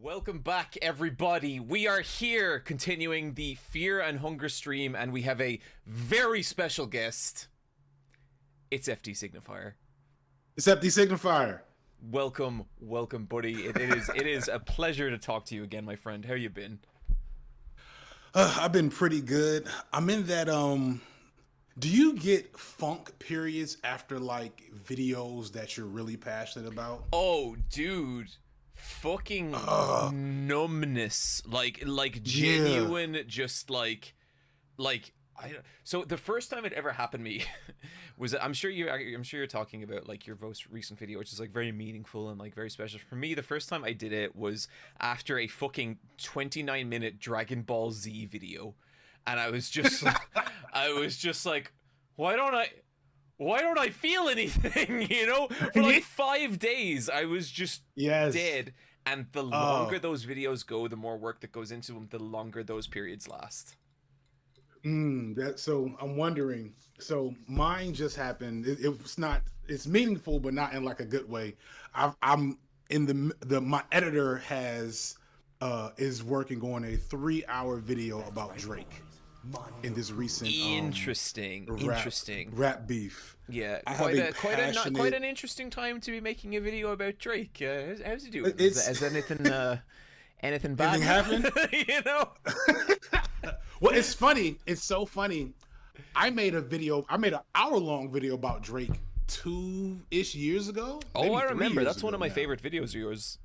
Welcome back, everybody. We are here continuing the Fear and Hunger stream, and we have a very special guest. It's FD Signifier. It's FD Signifier. Welcome, buddy. It is a pleasure to talk to you again, my friend. How you been? I've been pretty good. I'm in that do you get funk periods after like videos that you're really passionate about? Oh, dude. Fucking numbness. Like genuine, Yeah. just like so the first time it ever happened to me was, I'm sure you're talking about like your most recent video, which is like very meaningful and like very special. For me, the first time I did it was after a fucking 29-minute Dragon Ball Z video, and I was just like, why don't I feel anything? You know, for like 5 days I was just dead. And the longer those videos go, the more work that goes into them, the longer those periods last. So I'm wondering. So mine just happened. It's meaningful, but not in like a good way. I'm in my editor is working on a 3-hour video about Drake in this recent interesting rap beef. Yeah, quite an interesting time to be making a video about Drake. How's he doing? Has anything bad happened? You know. Well, it's funny. It's so funny. I made an hour-long video about Drake 2-ish years ago. Oh, I remember. That's one of my favorite videos of yours.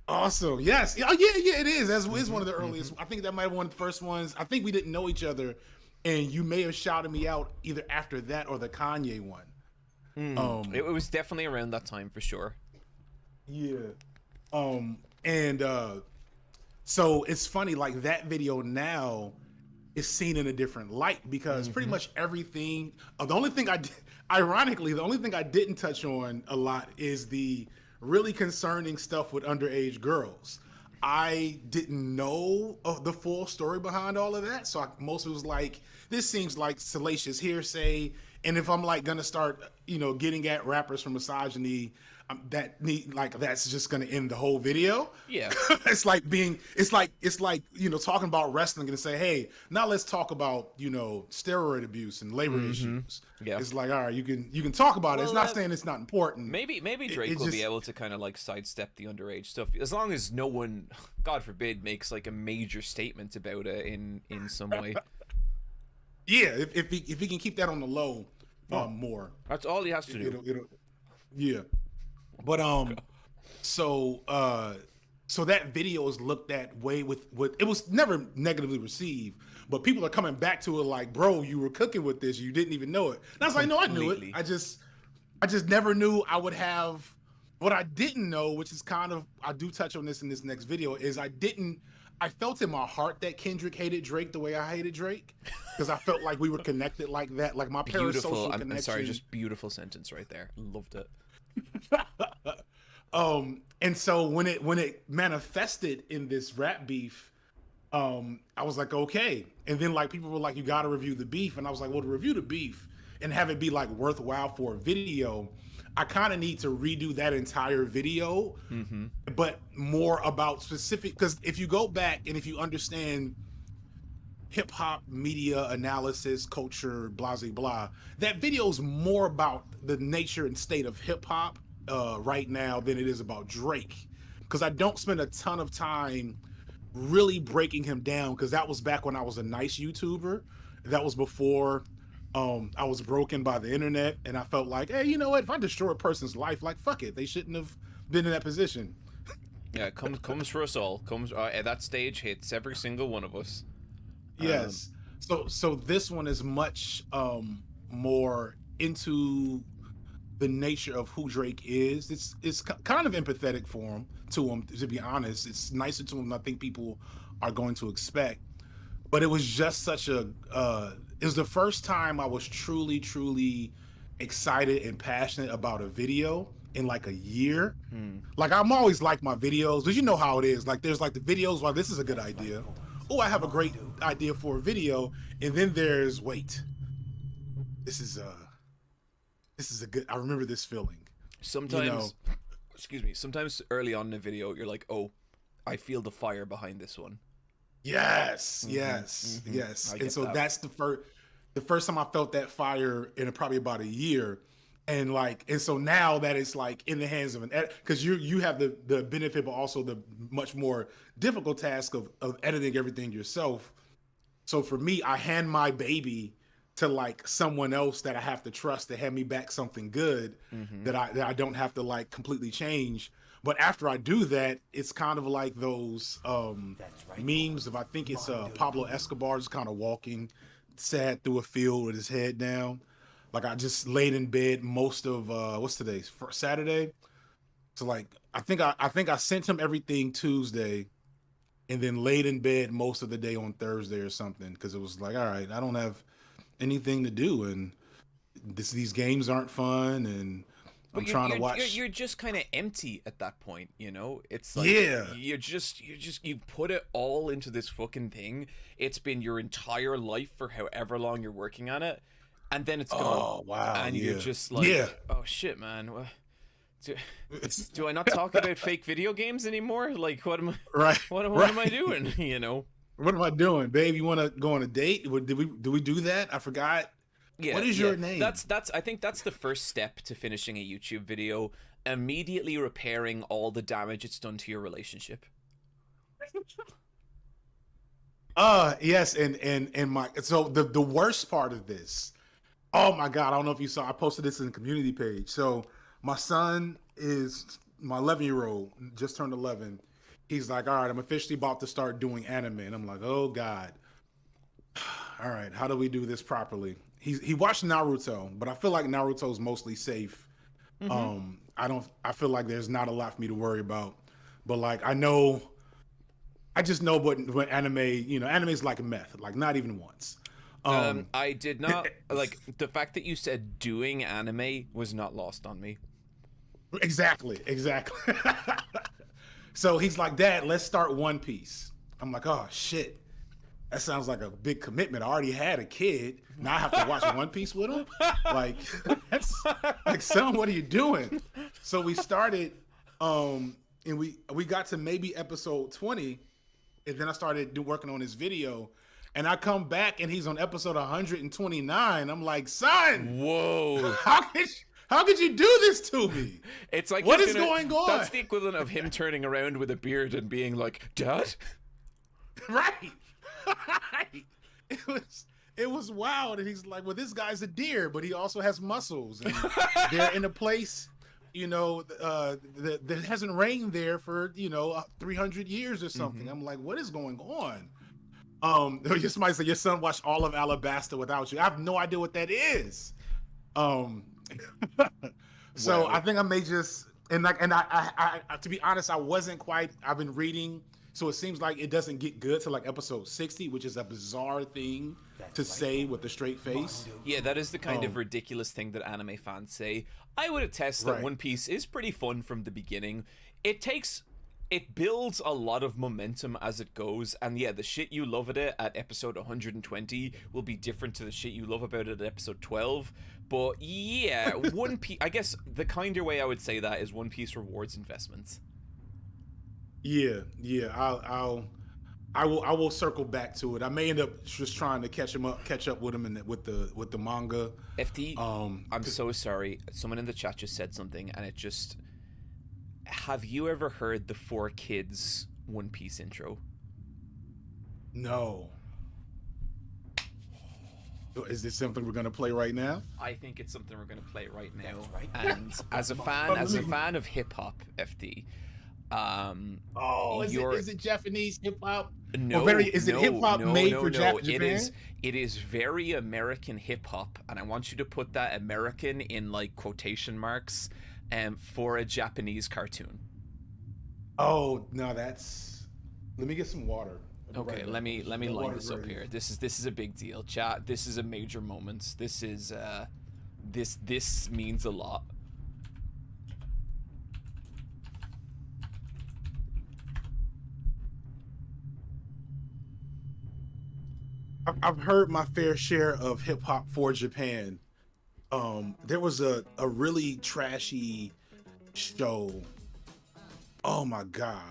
Awesome. Yes. Oh, yeah, it is. That is one of the earliest. I think that might have been one of the first ones. I think we didn't know each other, and you may have shouted me out either after that or the Kanye one. It was definitely around that time for sure. Yeah. So it's funny, like that video now is seen in a different light because pretty much everything. The only thing I didn't touch on a lot is the really concerning stuff with underage girls. I didn't know the full story behind all of that, so most of it was like, this seems like salacious hearsay. And if I'm like gonna start, getting at rappers for misogyny, that's just gonna end the whole video. Yeah. it's like talking about wrestling and say, hey, now let's talk about steroid abuse and labor issues. Yeah. It's like, all right, you can talk about it. It's not saying it's not important. Maybe Drake will be able to kind of like sidestep the underage stuff, as long as no one, God forbid, makes like a major statement about it in some way. Yeah, if he can keep that on the low, more. That's all he has to do. Yeah. But so that video was looked at way with it was never negatively received, but people are coming back to it like, bro, you were cooking with this, you didn't even know it. And I was like, no, I knew it. I just never knew I would have. What I didn't know, which is kind of, I do touch on this in this next video, is I felt in my heart that Kendrick hated Drake the way I hated Drake, because I felt like we were connected like that, like my parasocial connection. I'm sorry, just beautiful sentence right there. Loved it. And so when it manifested in this rap beef, I was like, okay. And then like people were like, you got to review the beef, and I was like, well, to review the beef and have it be like worthwhile for a video, I kind of need to redo that entire video, but more about specific, because if you go back and if you understand hip hop media analysis, culture, blah, blah, blah, that video is more about the nature and state of hip hop right now than it is about Drake. Because I don't spend a ton of time really breaking him down, because that was back when I was a nice YouTuber. That was before I was broken by the internet, and I felt like, hey, you know what? If I destroy a person's life, like, fuck it. They shouldn't have been in that position. Yeah, it comes for us all. Comes at that stage, hits every single one of us. Yes. So this one is much more into the nature of who Drake is. It's kind of empathetic to him, to be honest. It's nicer to him than I think people are going to expect. But it was just such a it was the first time I was truly excited and passionate about a video in like a year. Like, I'm always like my videos, but you know how it is. Like, there's like the videos, well, this is a good idea. Oh, I have a great idea for a video. And then there's, wait, this is a good, I remember this feeling. Sometimes, excuse me, sometimes early on in a video, you're like, oh, I feel the fire behind this one. Yes, yes, yes. I And get so that. that's the first time I felt that fire in probably about a year. And like, and so now that it's like in the hands of an edit, because you have the benefit, but also the much more difficult task of editing everything yourself. So for me, I hand my baby to like someone else that I have to trust to hand me back something good Mm-hmm. that I don't have to like completely change. But after I do that, it's kind of like those memes of, I think it's Pablo Escobar just kind of walking sad through a field with his head down. Like I just laid in bed most of what's today? Saturday. So like I think I sent him everything Tuesday and then laid in bed most of the day on Thursday or something because it was like, all right, I don't have anything to do and these games aren't fun and But I'm trying to watch. you're just kind of empty at that point, you know? It's like Yeah. you put it all into this fucking thing. It's been your entire life for however long you're working on it, and then it's gone. Oh wow. And you're Yeah. just Yeah. like, "Oh shit, man. Do, do I not talk about fake video games anymore? Like Right. what am I Right. doing, you know?" What am I doing, babe? You want to go on a date? Did we do that? I forgot. Yeah, What is yeah. your name? That's I think that's the first step to finishing a YouTube video, immediately repairing all the damage it's done to your relationship. Yes, and my so the worst part of this. Oh my God, I don't know if you saw. I posted this in the community page. So my son is my 11-year-old, just turned 11. He's like, all right, I'm officially about to start doing anime, and I'm like, oh God. All right, how do we do this properly? He watched Naruto, but I feel like Naruto is mostly safe. Mm-hmm. I feel like there's not a lot for me to worry about. But like I just know what anime, anime is like meth, like not even once. I did not like the fact that you said doing anime was not lost on me. Exactly. So he's like, Dad, let's start One Piece. I'm like, oh shit. That sounds like a big commitment. I already had a kid. Now I have to watch One Piece with him. Like, that's like, son, what are you doing? So we started, and we got to maybe episode 20, and then I started working on his video, and I come back and he's on episode 129. I'm like, son, Whoa. how could you do this to me? It's like What is going on? That's the equivalent of him turning around with a beard and being like, "Dad?" Right. It was wild, and he's like, well, this guy's a deer, but he also has muscles, and they're in a place, that hasn't rained there for 300 years or something. Mm-hmm. I'm like, what is going on? Somebody said your son watched all of Alabasta without you. I have no idea what that is. So Wow. I think I may just and I to be honest, I wasn't quite. I've been reading. So it seems like it doesn't get good to like episode 60, which is a bizarre thing to say with a straight face. Yeah, that is the kind of ridiculous thing that anime fans say. I would attest that Right. One Piece is pretty fun from the beginning. It builds a lot of momentum as it goes, and yeah, the shit you love at episode 120 will be different to the shit you love about it at episode 12. But yeah, One Piece, I guess the kinder way I would say that is One Piece rewards investments. Yeah. I will circle back to it. I may end up just trying to catch up with him with the manga. FT, I'm so sorry. Someone in the chat just said something, and it just. Have you ever heard the 4Kids One Piece intro? No. Is this something we're gonna play right now? I think it's something we're going to play right now. And as a fan of hip hop, FD, Is it Japanese hip hop? no, Is it hip hop made for Japan? It is very American hip hop, and I want you to put that American in like quotation marks, for a Japanese cartoon. Oh no, that's. Let me get some water. Okay, Right let me now. line Water's this up ready. here. This is a big deal, chat. This is a major moment. This is this means a lot. I've heard my fair share of hip hop for Japan. There was a really trashy show. Oh my god.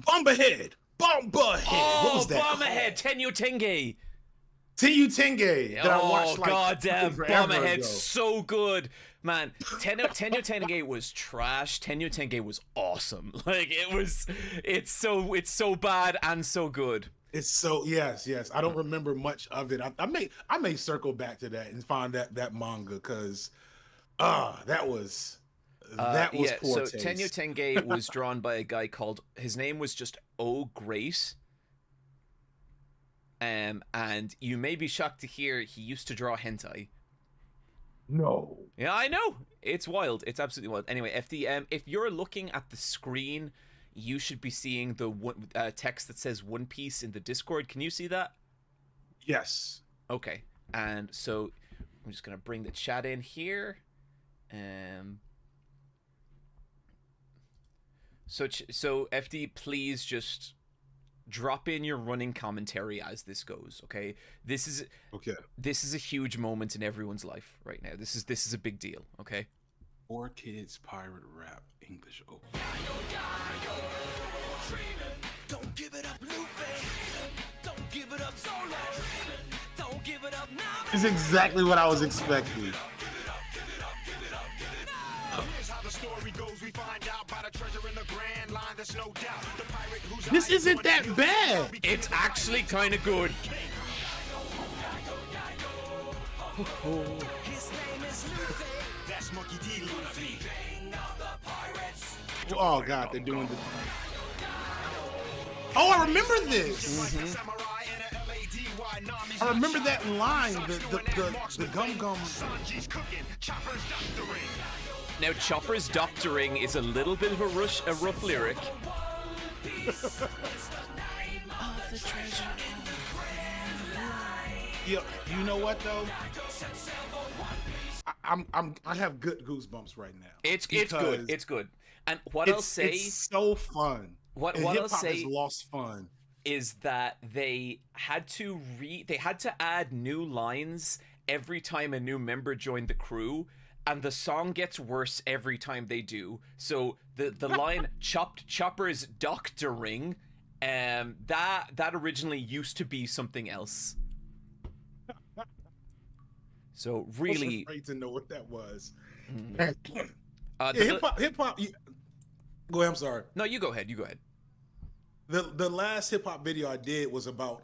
Bomberhead. Bomberhead. What was that? Bomberhead, Tenyo Tenge. T.U. Tenge that I watched like goddamn, forever Bomberhead, ago. so good, man. Tenyo Tenge was trash. Tenyo Tenge was awesome. Like it's so bad and so good. It's so yes. I don't remember much of it. I may circle back to that and find that manga because that was poor so taste. Tenyo Tenge was drawn by a guy called, his name was just Oh Great. And you may be shocked to hear he used to draw hentai. No. Yeah, I know. It's wild. It's absolutely wild. Anyway, if you're looking at the screen, you should be seeing the text that says One Piece in the Discord. Can you see that? Yes. Okay. And so I'm just going to bring the chat in here. So FD, please just drop in your running commentary as this goes, okay? This is a huge moment in everyone's life right now. This is a big deal, okay? 4Kids pirate rap English open. Don't give it up, Lupe. Don't give it up, Solo. Don't give it up now. It's exactly what I was expecting. Here's how the story goes. We find out about a treasure in the Grand Line. There's no doubt. The pirate who's This isn't that bad. It's actually kind of good. his name is Lupe. That's Monkey D. Luffy. King of the pirates. Oh god, they're doing the. Oh, I remember this. I remember that line. The gum. Sanji's cooking. Chopper's doctoring. Now, Chopper's doctoring is a little bit of a rough lyric. Yeah, you know what though? I have good goosebumps right now. It's good. It's good. And what I'll say, it's so fun. What and I'll hip-hop say has lost fun. is that they had to add new lines every time a new member joined the crew, and the song gets worse every time they do. So the line Chopper's doctoring, that originally used to be something else. So really, I was afraid to know what that was. the- Hip hop. Go ahead. I'm sorry. No, you go ahead. The last hip hop video I did was about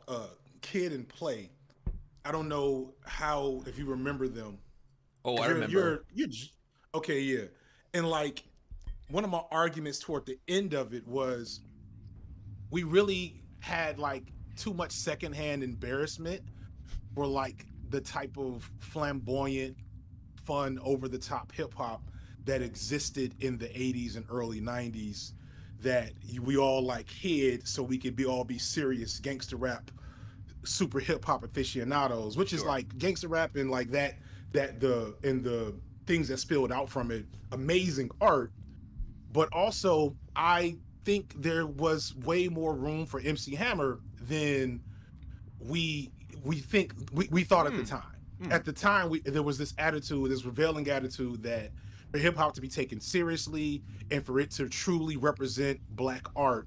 Kid and Play. I don't know if you remember them. Oh, I remember. You're okay, yeah. And like one of my arguments toward the end of it was we really had like too much secondhand embarrassment for like the type of flamboyant, fun, over the top hip hop that existed in the 80s and early 90s that we all like hid so we could all be serious gangster rap, super hip hop aficionados, which is like gangster rap and like the things that spilled out from it, amazing art. But also I think there was way more room for MC Hammer than we thought at the time. At the time, there was this attitude, this prevailing attitude that for hip hop to be taken seriously and for it to truly represent Black art,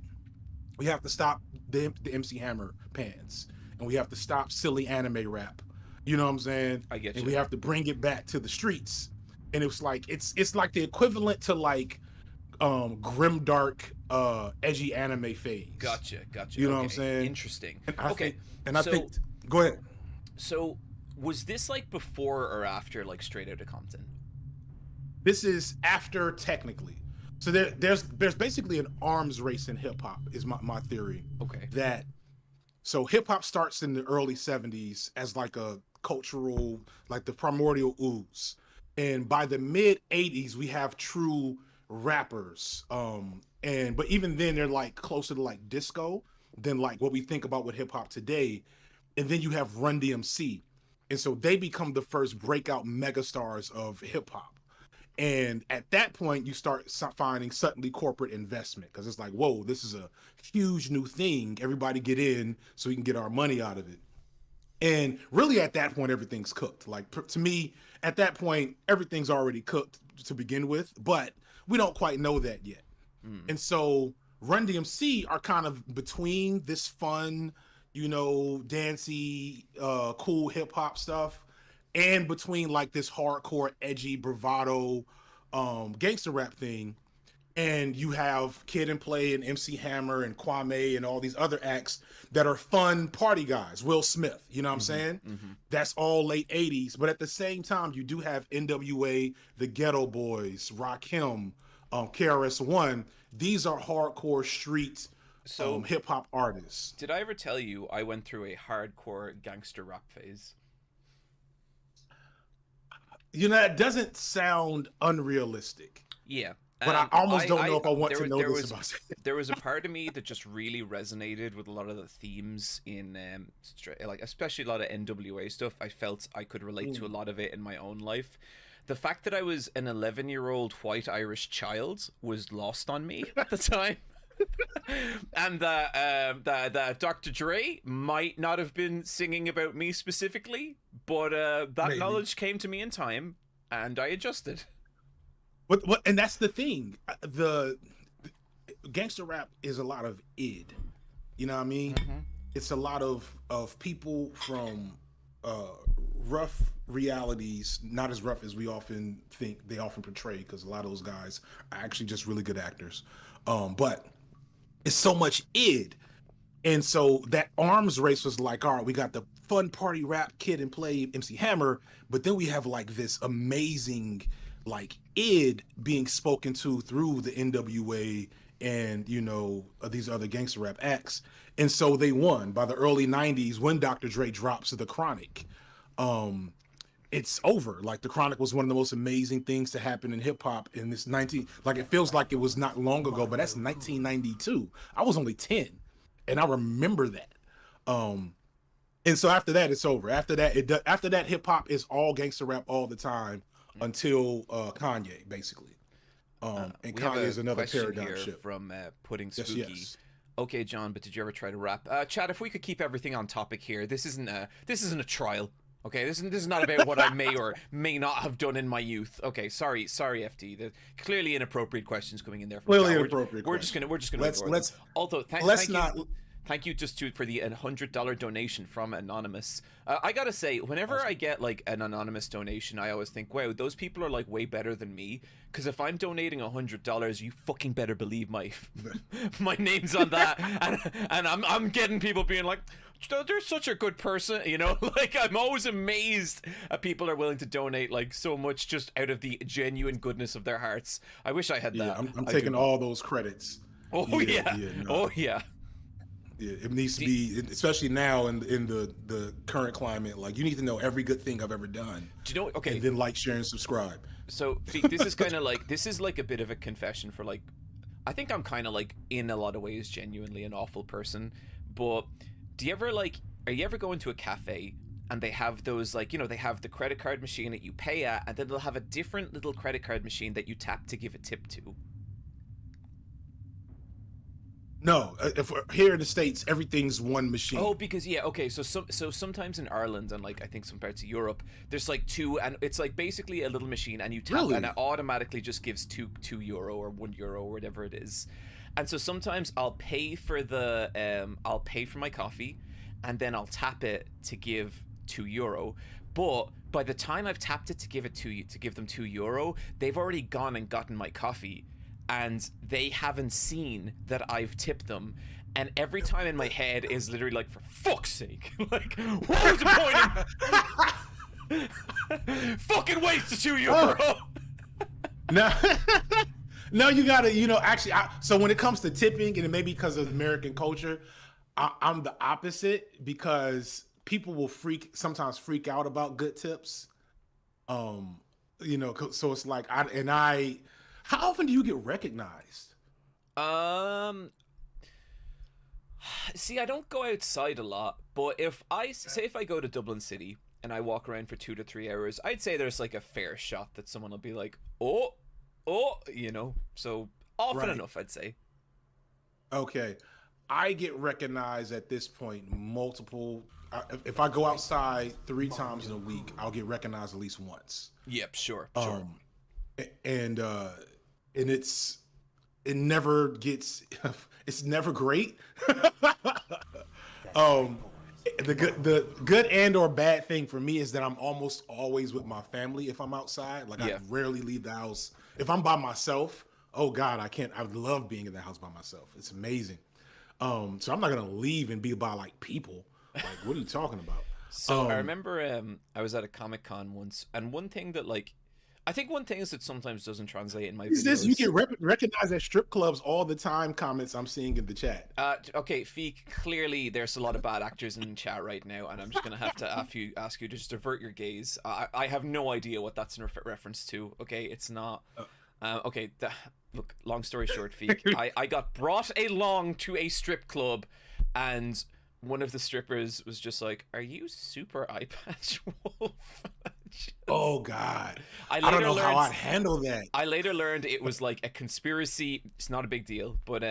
we have to stop the MC Hammer pants and we have to stop silly anime rap. You know what I'm saying? I get and you. we have to bring it back to the streets. And it's like it's like the equivalent to like grimdark edgy anime phase. Gotcha. You know what I'm saying? Interesting. And I Okay, think go ahead. So was this like before or after like Straight Outta Compton? This is after, technically. So there's basically an arms race in hip hop is my theory. Okay. So hip hop starts in the early 70s as like a cultural, like the primordial ooze. And by the mid 80s, we have true rappers. But even then they're like closer to like disco than like what we think about with hip hop today. And then you have Run DMC. And so they become the first breakout megastars of hip hop. And at that point, you start finding suddenly corporate investment because it's like, whoa, this is a huge new thing. Everybody get in so we can get our money out of it. And really at that point, everything's cooked. Like to me, at that point, everything's already cooked to begin with, but we don't quite know that yet. And so Run DMC are kind of between this fun, dancey, cool hip hop stuff, and between like this hardcore, edgy, bravado, gangster rap thing. And you have Kid and Play and MC Hammer and Kwame and all these other acts that are fun party guys. Will Smith, you know what I'm saying? That's all late 80s. But at the same time, you do have NWA, the Ghetto Boys, Rakim, KRS-One. These are hardcore street hip hop artists. Did I ever tell you I went through a hardcore gangster rap phase? It doesn't sound unrealistic. Yeah. But I almost don't know if I want to know this about it. There was a part of me that just really resonated with a lot of the themes in, like, especially a lot of NWA stuff. I felt I could relate to a lot of it in my own life. The fact that I was an 11-year-old white Irish child was lost on me at the time. And that Dr. Dre might not have been singing about me specifically, but that knowledge came to me in time, and I adjusted. What and that's the thing. The gangster rap is a lot of id. You know what I mean? It's a lot of people from rough realities, not as rough as we often think they often portray, because a lot of those guys are actually just really good actors. But it's so much id. And so that arms race was like, all right, we got the fun party rap Kid and Play MC Hammer, but then we have like this amazing like id being spoken to through the NWA and these other gangster rap acts. And so they won. By the early 90s, when Dr. Dre drops The Chronic, it's over. Like, The Chronic was one of the most amazing things to happen in hip-hop in this it feels like it was not long ago, but that's 1992. I was only 10 and I remember that. And so after that, it's over. After that, hip-hop is all gangster rap all the time until Kanye, basically. And Kanye is another paradigm shift. From Pudding Spooky. Yes. Okay, John, but did you ever try to rap? Chad, if we could keep everything on topic here, this isn't a trial. Okay, this is not about what I may or may not have done in my youth. Okay, sorry, FD. There's clearly inappropriate questions coming in there. Clearly inappropriate. We're just gonna let's. Although, thank you just for the $100 donation from Anonymous. I gotta say, whenever I get like an anonymous donation, I always think, wow, those people are like way better than me. Because if I'm donating $100, you fucking better believe my name's on that, and I'm getting people being like, they're such a good person, Like, I'm always amazed at people are willing to donate like so much just out of the genuine goodness of their hearts. I wish I had that. Yeah, I'm taking all those credits. Oh yeah. Oh yeah. Yeah, it needs to be, especially now in the current climate. Like, you need to know every good thing I've ever done. Do you know? Okay. And then like, share, and subscribe. So this is kind of like a bit of a confession for like, I think I'm kind of like in a lot of ways genuinely an awful person. But are you ever going to a cafe and they have those like, they have the credit card machine that you pay at, and then they'll have a different little credit card machine that you tap to give a tip to? No, if here in the States, everything's one machine. Oh, because okay. So sometimes in Ireland and like I think some parts of Europe, there's like two, and it's like basically a little machine, and you tap, and it automatically just gives €2 or €1 or whatever it is. And so sometimes I'll pay for my coffee, and then I'll tap it to give €2. But by the time I've tapped it to give them €2, they've already gone and gotten my coffee. And they haven't seen that I've tipped them, and every time in my head is literally like, for fuck's sake, like, what was the point? Fucking waste of €2. No, you gotta, actually. So when it comes to tipping, and it may be because of American culture, I'm the opposite, because people will sometimes freak out about good tips. So it's like how often do you get recognized? See, I don't go outside a lot, but if I go to Dublin City and I walk around for 2 to 3 hours, I'd say there's like a fair shot that someone will be like, oh, so often enough, I'd say. Okay. I get recognized at this point multiple. If I go outside 3 times in a week, I'll get recognized at least once. Yep, sure. And it's it never gets. It's never great. The good and or bad thing for me is that I'm almost always with my family if I'm outside. Like Yeah. I rarely leave the house. If I'm by myself, oh God, I can't. I love being in the house by myself. It's amazing. So I'm not gonna leave and be by like people. Like, what are you talking about? So I remember I was at a Comic-Con once, and one thing that like I think one thing is that sometimes doesn't translate in my Is this videos. you get recognized at strip clubs all the time? Comments I'm seeing in the chat. Okay, Feek, clearly there's a lot of bad actors in chat right now, and I'm just gonna have to ask you to just avert your gaze. I have no idea what that's in reference to. Okay, it's not. Okay, look. Long story short, Feek, I got brought along to a strip club, and one of the strippers was just like, "Are you super Eyepatch Wolf?" Oh God, I don't later know how learned- I'd handle that. I later learned it was like a conspiracy. It's not a big deal, but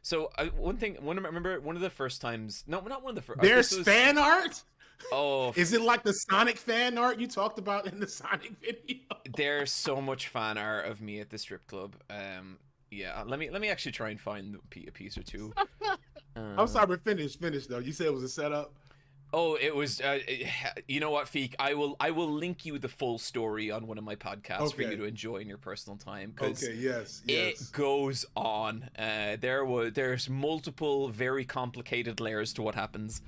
so remember one of the first times. No, not one of the first. There's fan art. Oh, Is it like the Sonic fan art you talked about in the Sonic video? there's so much fan art of me at the strip club. Yeah. Let me actually try and find a piece or two. I'm sorry, but finish though. You said it was a setup. Oh, it was. You know what, Feek? I will link you the full story on one of my podcasts for Okay. you to enjoy in your personal time. 'Cause Okay. Yes. it goes on. There's multiple very complicated layers to what happens.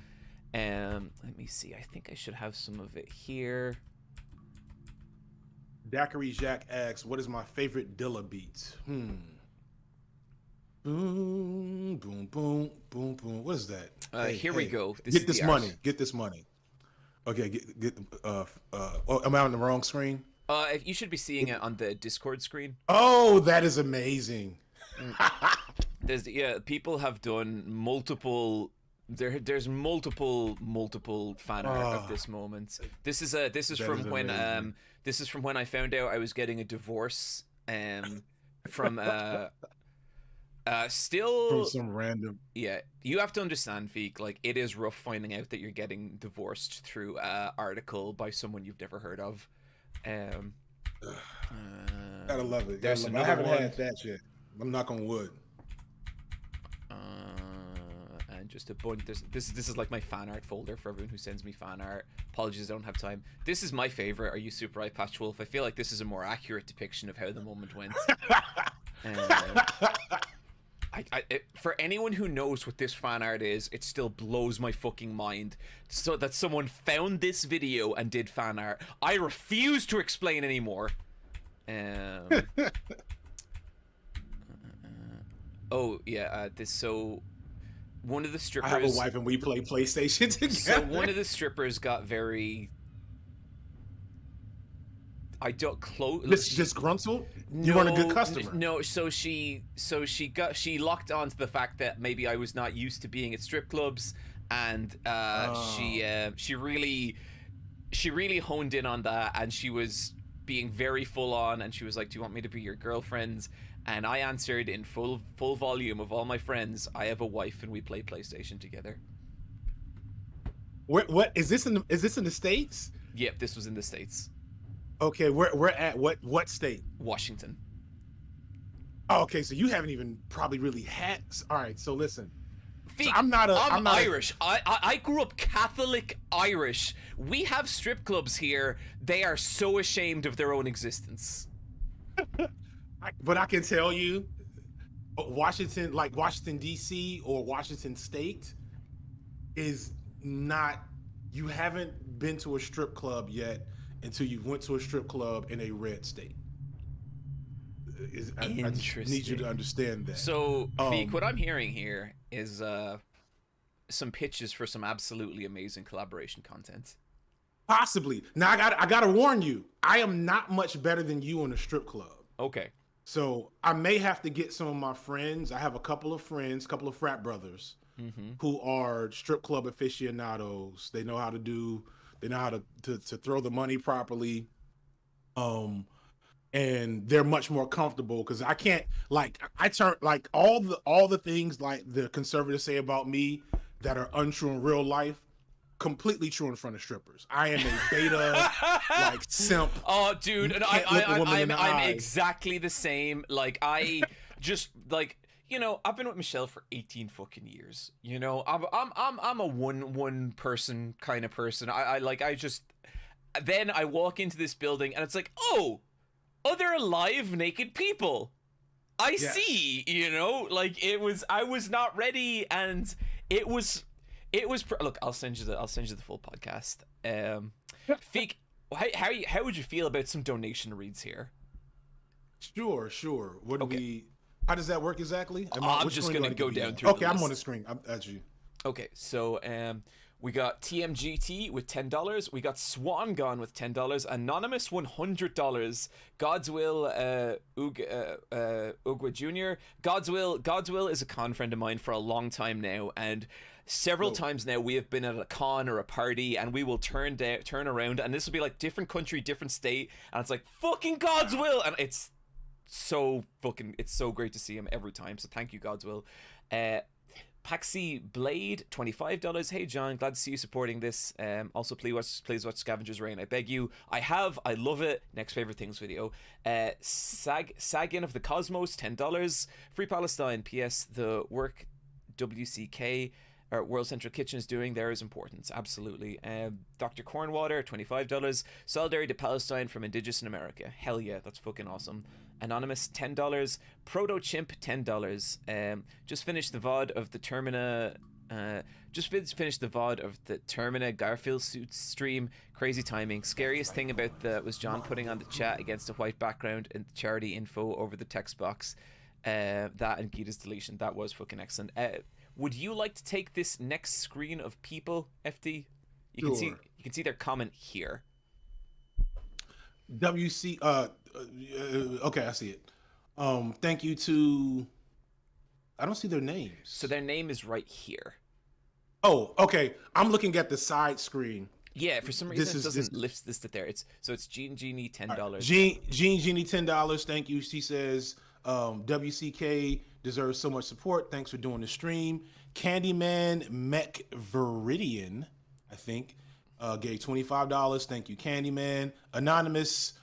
Let me see. I think I should have some of it here. Daiquiri Jack asks, "What is my favorite Dilla beat?" Boom, boom, boom, boom, boom. What is that? Here we go. This Get is this the money. art. Get this money. Okay. Get. Oh, am I on the wrong screen? You should be seeing it on the Discord screen. Oh, that is amazing. People have done multiple. There's multiple fan art of this moment. This is from is when amazing. this is from when I found out I was getting a divorce. From still From some random. Yeah, you have to understand, Feek, like it is rough finding out that you're getting divorced through article by someone you've never heard of. Gotta love it. There's I another haven't one. had that yet. I'm knock on wood. And just a bunch. This is like my fan art folder for everyone who sends me fan art. Apologies, I don't have time. This is my favorite. Are you super Eyepatch Wolf? I feel like this is a more accurate depiction of how the moment went. For anyone who knows what this fan art is, it still blows my fucking mind. So that someone found this video and did fan art. I refuse to explain anymore. Oh yeah, one of the strippers. I have a wife and we play PlayStation together. So one of the strippers got very. I don't close. Disgruntled? You weren't a good customer. No, so she locked on to the fact that maybe I was not used to being at strip clubs, and she really honed in on that, and she was being very full on, and she was like, "Do you want me to be your girlfriend?" And I answered in full volume of all my friends, "I have a wife and we play PlayStation together." What is this in the States? Yep, this was in the States. Okay, we're at what state? Washington. Oh, okay, so you haven't even probably really had. All right, so listen. Feek, I'm not Irish. I grew up Catholic Irish. We have strip clubs here. They are so ashamed of their own existence. But I can tell you, Washington, like Washington D.C. or Washington State, is not. You haven't been to a strip club yet until you went to a strip club in a red state. I just need you to understand that. So, Feek, what I'm hearing here is some pitches for some absolutely amazing collaboration content. Possibly. Now I gotta warn you. I am not much better than you in a strip club. Okay. So I may have to get some of my friends. I have a couple of friends, couple of frat brothers, who are strip club aficionados. They know how to throw the money properly. And they're much more comfortable because I can't I turn like all the things like the conservatives say about me that are untrue in real life, completely true in front of strippers. I am a beta like simp. Oh, dude, and can't look a woman in I'm the eyes. exactly the same. Like just like, you know, I've been with Michelle for 18 fucking years. You know, I'm a one person kind of person. I like, I just, then I walk into this building and it's like, oh, other alive naked people. I Yes. see, you know, like I was not ready, and it was look, I'll send you the full podcast. Feek, how would you feel about some donation reads here? Sure. What do Okay. we? How does that work exactly? I'm which just screen do gonna I go need to be down on? through the Okay, I'm on list. the screen. That's you. Okay, so we got TMGT with $10. We got Swan Gone with $10. Anonymous $100. God's Will Ugwa Jr. God's Will is a con friend of mine for a long time now, and several times now we have been at a con or a party, and we will turn around, and this will be like different country, different state, and it's like fucking God's Will, and it's so great to see him every time. So thank you, God's Will. Paxi Blade, $25. Hey John, glad to see you supporting this. Also, please watch Scavenger's Reign. I beg you. I love it. Next favorite things video. Sagin of the Cosmos, $10. Free Palestine. P.S. The work WCK or World Central Kitchen is doing there is important. Absolutely. Dr. Cornwater, $25. Solidarity to Palestine from Indigenous in America. Hell yeah, that's fucking awesome. Anonymous, $10. Proto Chimp, $10. Just finished the VOD of the Termina. Finished the VOD of the Termina Garfield suits stream. Crazy timing. Scariest thing about that was John putting on the chat against a white background and charity info over the text box. That and Gita's deletion. That was fucking excellent. Would you like to take this next screen of people, FD? You can see their comment here. WC. Okay, I see it. Thank you to. I don't see their names. So their name is right here. Oh, okay. I'm looking at the side screen. Yeah, for some reason it doesn't list it there. It's Gene Genie $10. Gene Genie $10. Thank you. She says WCK deserves so much support. Thanks for doing the stream. Candyman Mech Viridian, I think, gave $25. Thank you, Candyman. Anonymous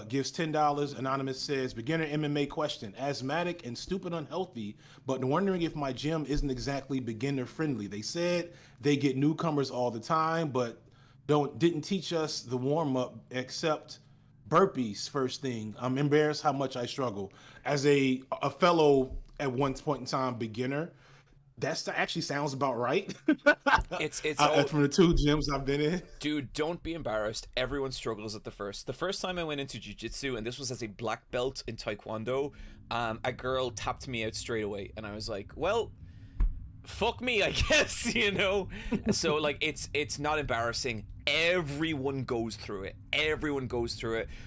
gives $10. Anonymous says, beginner MMA question. Asthmatic and stupid unhealthy, but wondering if my gym isn't exactly beginner friendly. They said they get newcomers all the time, but didn't teach us the warm up except burpees first thing. I'm embarrassed how much I struggle. As a fellow at one point in time beginner, actually sounds about right. It's from the 2 gyms I've been in. Dude, don't be embarrassed. Everyone struggles at the first. The first time I went into jiu-jitsu, and this was as a black belt in taekwondo, a girl tapped me out straight away, and I was like, well, fuck me, I guess, you know? So like it's not embarrassing. Everyone goes through it.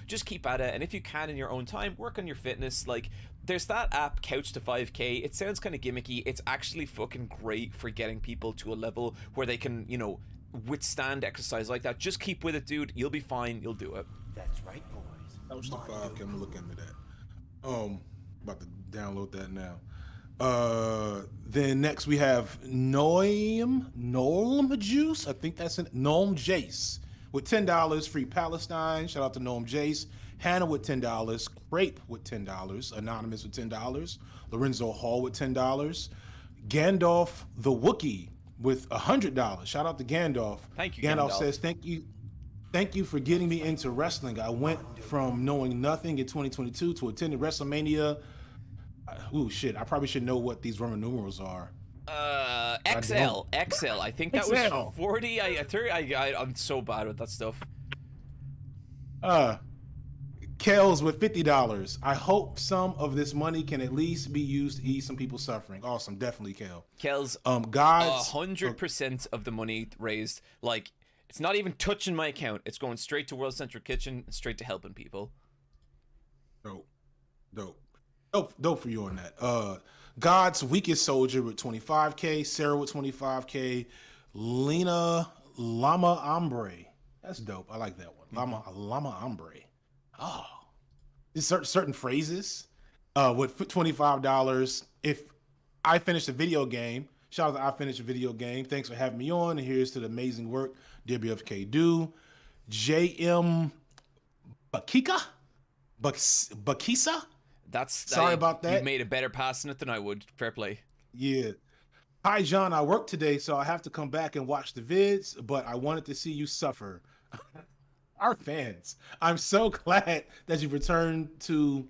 Just keep at it, and if you can in your own time, work on your fitness. Like, there's that app Couch to 5K. It sounds kind of gimmicky. It's actually fucking great for getting people to a level where they can, you know, withstand exercise like that. Just keep with it, dude. You'll be fine. You'll do it. That's right, boys. Couch to 5K. I'm gonna look into that. About to download that now. Then next we have Noam Juice. I think that's it. Noam Jace with $10. Free Palestine. Shout out to Noam Jace. Hannah with $10. Crepe with $10. Anonymous with $10. Lorenzo Hall with $10. Gandalf the Wookiee with $100. Shout out to Gandalf. Thank you, Gandalf Gandalf. says, Thank you for getting me into wrestling. I went from knowing nothing in 2022 to attending WrestleMania. Ooh, shit. I probably should know what these Roman numerals are. XL. I think that XL. was 40. 30. I'm so bad with that stuff. Kels with $50. I hope some of this money can at least be used to ease some people's suffering. Awesome. Definitely, Kel. Kel's God's 100% of the money raised, like, it's not even touching my account. It's going straight to World Central Kitchen, straight to helping people. Dope for you on that. God's Weakest Soldier with 25K. Sarah with 25K. Lena Lama Ombre. That's dope. I like that one. Lama Ombre. Oh. There's certain phrases with $25. If I finish a video game, shout out to I Finished a Video Game. Thanks for having me on. And here's to the amazing work WFK do. JM Bakisa? Sorry about that. You made a better pass in it than I would. Fair play. Yeah. Hi, John. I work today, so I have to come back and watch the vids, but I wanted to see you suffer. Our fans. I'm so glad that you returned to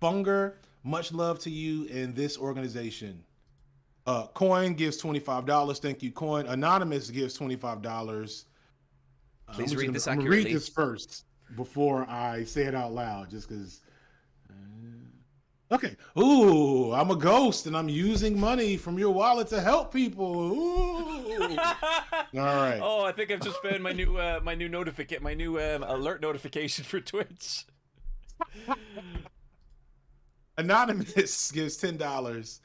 Funger. Much love to you and this organization. Coin gives $25. Thank you, Coin. Anonymous gives $25. Please read this I'm accurately. gonna read this first before I say it out loud, just because. Okay. Ooh, I'm a ghost and I'm using money from your wallet to help people. Ooh. All right. Oh, I think I've just found my new alert notification for Twitch. Anonymous gives $10.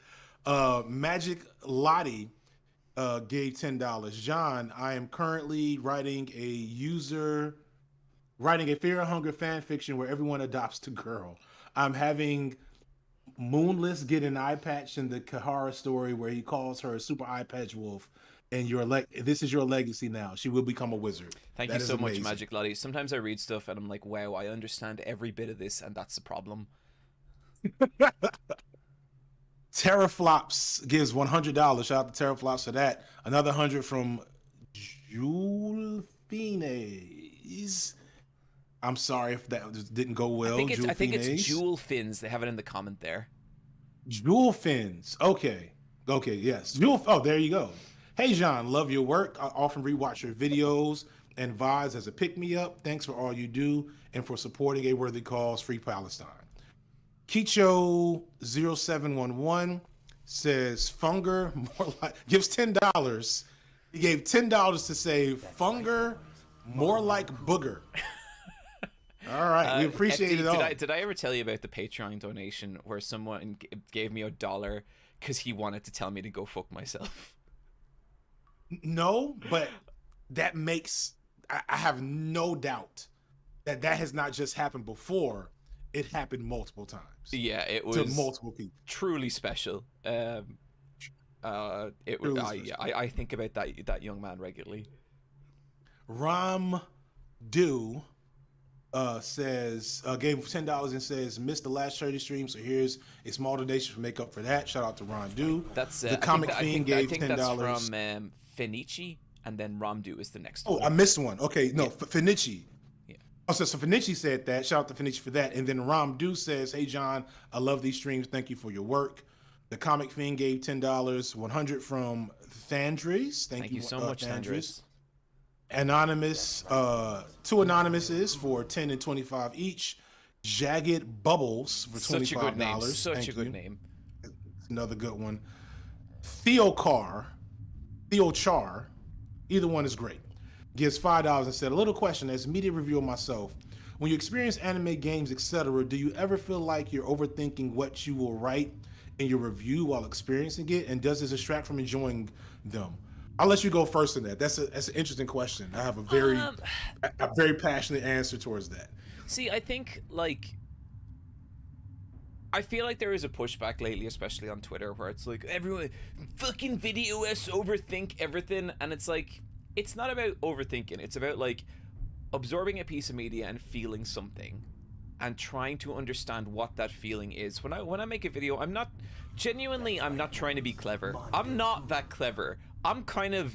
Magic Lottie gave $10. John, I am currently writing a Fear and Hunger fan fiction where everyone adopts the girl. I'm having Moonless get an Eyepatch in the Kahara story where he calls her a super Eyepatch wolf, and this is your legacy now. She will become a wizard. Thank you so much, Magic Lottie. Sometimes I read stuff and I'm like, wow, I understand every bit of this, and that's the problem. Terraflops gives $100. Shout out to Terraflops for that. Another 100 from Jules Fines. I'm sorry if that just didn't go well. I think it's Jewel Fins. They have it in the comment there. Jewel Fins. Okay, yes. Oh, there you go. Hey, John, love your work. I often rewatch your videos and VODs as a pick-me-up. Thanks for all you do and for supporting a worthy cause, Free Palestine. Kicho0711 says Funger gives $10. He gave $10 to say Funger more like booger. All right, we appreciate it all. Did I ever tell you about the Patreon donation where someone gave me $1 because he wanted to tell me to go fuck myself? No, but that makes I have no doubt that has not just happened before. It happened multiple times. Yeah, it was to multiple people. Truly special. I think about that young man regularly. Ram Do says gave $10 and says missed the last charity stream, so here's a small donation for make up for that. Shout out to Ron Do. That's the comic fiend gave $10. That's from Fenici, and then Ramdu is the next one. Oh, I missed one. Okay, no, yeah. Fenici. Yeah. Oh, so Fenici said that. Shout out to Fenici for that. And then Ramdu says, "Hey John, I love these streams. Thank you for your work." The comic fiend gave $10. 100 from Thandris. Thank you so much, Thandris. Anonymous, two anonymouses for 10 and 25 each. Jagged Bubbles for $25. Such a good name. Another good one. Theochar, either one is great. Gives $5 and said, a little question as a media reviewer myself. When you experience anime, games, etc., do you ever feel like you're overthinking what you will write in your review while experiencing it? And does this distract from enjoying them? I'll let you go first on that. That's an interesting question. I have a very passionate answer towards that. See, I think I feel like there is a pushback lately, especially on Twitter, where it's like everyone fucking videoists overthink everything, and it's like it's not about overthinking. It's about like absorbing a piece of media and feeling something, and trying to understand what that feeling is. When I make a video, I'm not trying to be clever. I'm not that clever. I'm kind of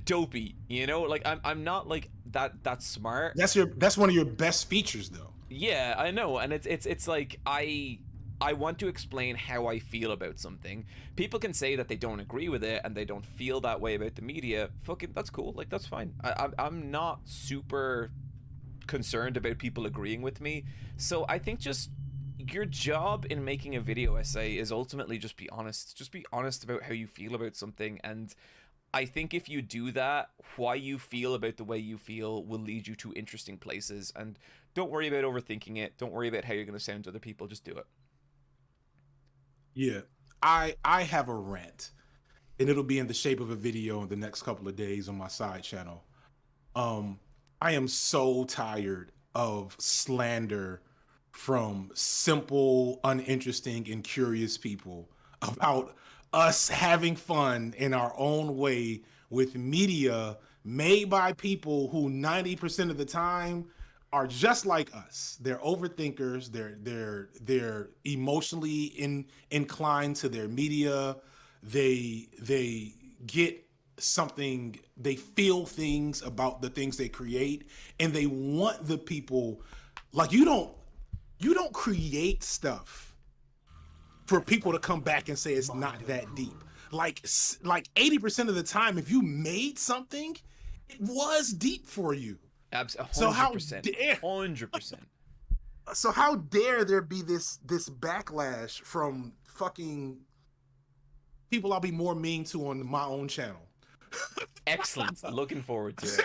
dopey, you know? Like I'm not like that smart. That's one of your best features though. Yeah, I know. And it's like I want to explain how I feel about something. People can say that they don't agree with it and they don't feel that way about the media. Fucking that's cool. Like that's fine. I'm not super concerned about people agreeing with me. So I think just your job in making a video essay is ultimately just be honest. Just be honest about how you feel about something. And I think if you do that, why you feel about the way you feel will lead you to interesting places. And don't worry about overthinking it. Don't worry about how you're going to sound to other people. Just do it. Yeah. I have a rant, and it'll be in the shape of a video in the next couple of days on my side channel. I am so tired of slander from simple, uninteresting, and curious people about us having fun in our own way with media made by people who 90% of the time are just like us. They're overthinkers. They're emotionally inclined to their media. They get something, they feel things about the things they create, and they want the people, like, you don't create stuff for people to come back and say it's not that deep. Like 80% of the time, if you made something, it was deep for you. Absolutely. So how 100%. dare 100%. so how dare there be this backlash from fucking people I'll be more mean to on my own channel. Excellent. Looking forward to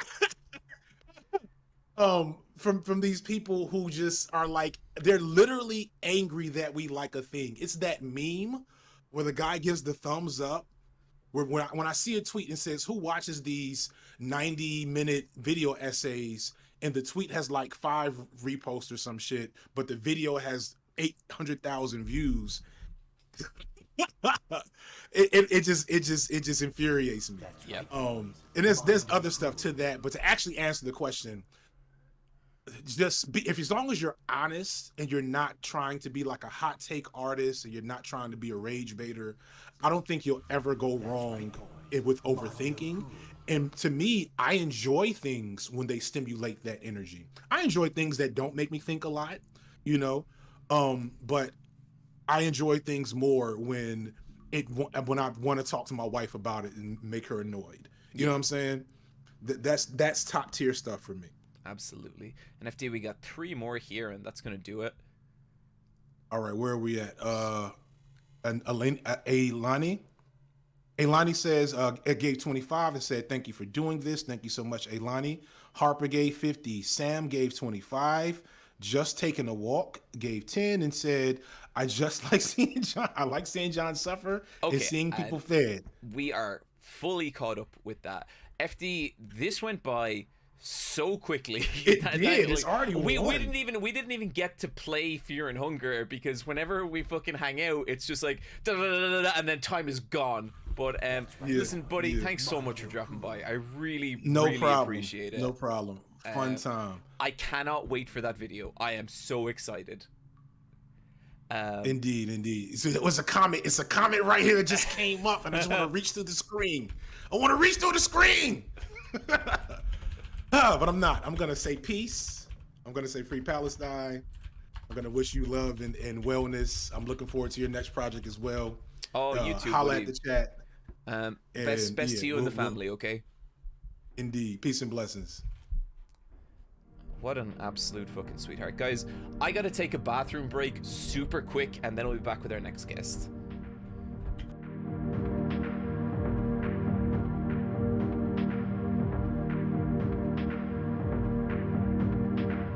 it. From these people who just are like, they're literally angry that we like a thing. It's that meme where the guy gives the thumbs up, where when I see a tweet and says, who watches these 90-minute video essays, and the tweet has like 5 reposts or some shit, but the video has 800,000 views. It just infuriates me. Yeah. And there's other stuff to that, but to actually answer the question, just be, as long as you're honest and you're not trying to be like a hot take artist, and you're not trying to be a rage baiter, I don't think you'll ever go wrong with overthinking. And to me, I enjoy things when they stimulate that energy. I enjoy things that don't make me think a lot, you know, but I enjoy things more when I want to talk to my wife about it and make her annoyed. You know what I'm saying? That's top tier stuff for me. Absolutely. And FD, we got 3 more here, and that's gonna do it. All right, where are we at? And Ailani says, it gave 25 and said, thank you for doing this. Thank you so much, Ailani. Harper gave 50. Sam gave 25. Just Taking a Walk gave 10 and said, I like seeing John suffer and seeing people fed. We are fully caught up with that. FD, this went by so quickly. It's already we didn't even get to play Fear and Hunger, because whenever we fucking hang out, it's just like da, da, da, da, da, and then time is gone. But listen, buddy, thanks so much for dropping by. I really appreciate it. No problem. Fun time. I cannot wait for that video. I am so excited. Indeed. So it was a comment. It's a comment right here that just came up, and I just want to reach through the screen. But I'm not. I'm gonna say peace. I'm gonna say free Palestine. I'm gonna wish you love and wellness. I'm looking forward to your next project as well. Oh, you too. Holla at the chat. Best to you and the family, okay? Indeed. Peace and blessings. What an absolute fucking sweetheart. Guys, I gotta take a bathroom break super quick, and then we'll be back with our next guest.